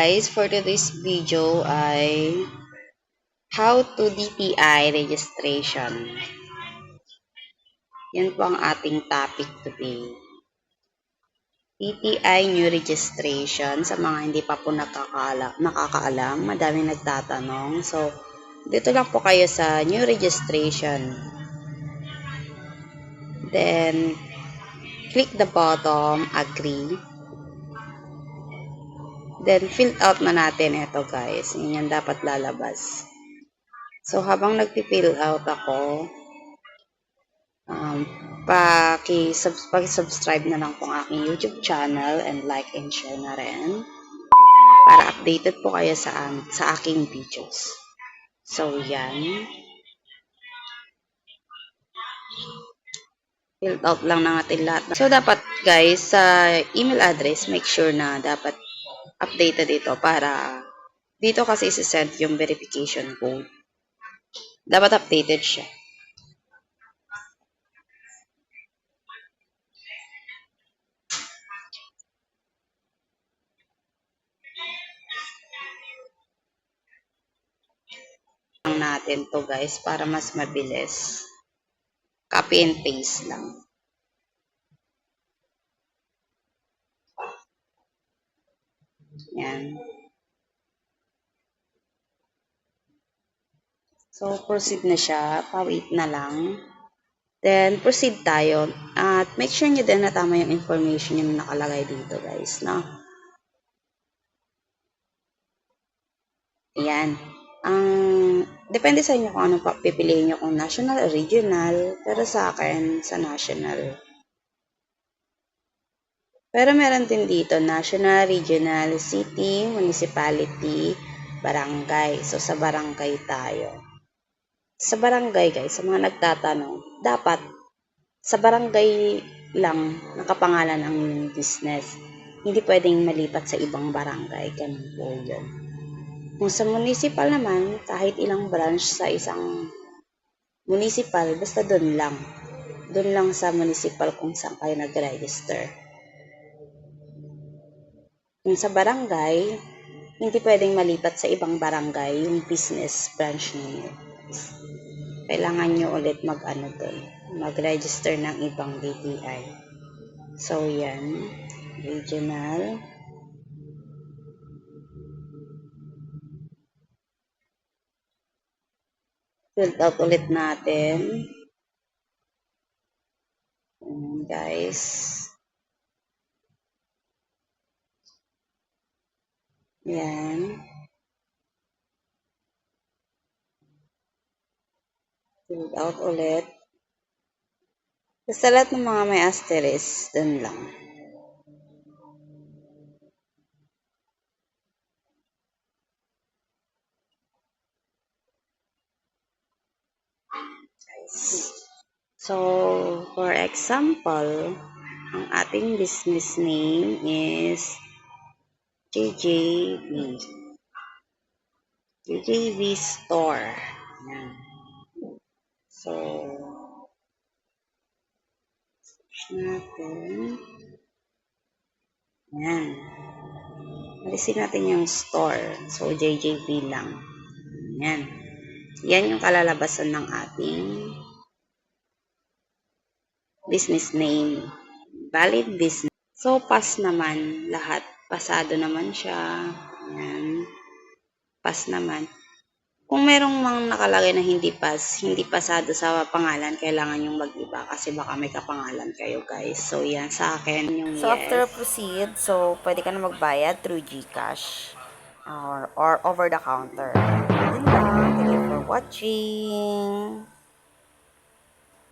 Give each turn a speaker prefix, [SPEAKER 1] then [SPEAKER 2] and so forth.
[SPEAKER 1] guys, for today's video ay how to DTI registration. Yan po ang ating topic today. DTI new registration sa mga hindi pa po nakakaalam, madaming nagtatanong. So, dito lang po kayo sa new registration. Then, click the bottom, agree. Then, fill out na natin ito guys. Yan dapat lalabas. So, habang nagpi-fill out ako, paki-subscribe na lang po ang aking YouTube channel and like and share na rin para updated po kayo sa aking videos. So, yan. Fill out lang natin lahat. So, dapat guys, sa email address, make sure na dapat updated ito para dito kasi isi-send yung verification code. Dapat updated siya. Natin to guys para mas mabilis. Copy and paste lang. Yan. So, proceed na siya. Pa-wait na lang. Then, proceed tayo. At make sure nyo din na tama yung information yung nakalagay dito, guys. No? Ayan. Depende sa inyo kung anong pipiliin nyo, kung national o regional. Pero sa akin, sa national. Pero meron din dito, national, regional, city, municipality, barangay. So, sa barangay tayo. Sa barangay guys, sa mga nagtatanong, dapat sa barangay lang nakapangalan ang business. Hindi pwedeng malipat sa ibang barangay. Ganun po yun. Kung sa municipal naman, kahit ilang branch sa isang municipal, basta doon lang. Doon lang sa municipal kung saan kayo nag-register. Kung sa barangay, hindi pwedeng malipat sa ibang barangay yung business branch niyo. Kailangan nyo ulit mag-register ng ibang DTI. So, yan. Regional. Fill out ulit natin. Ayan, guys. Yan. Fill out ulit. Basta lahat ng mga may asterisk, dun lang. So, for example, ang ating business name is JJV. JJV Store. Yan. So, natin. Yan. Alisin natin yung store. So, JJV lang. Yan. Yan yung kalalabasan ng ating business name. Valid business. So, pass naman lahat. Pasado naman siya. Yan. Pass naman. Kung merong mga nakalagay na hindi pasado sa pangalan, kailangan yung mag-iba kasi baka may kapangalan kayo guys. So, yan sa akin yung yes.
[SPEAKER 2] So, after proceed, so, pwede ka na magbayad through GCash or over the counter. Yun lang. Thank you for watching.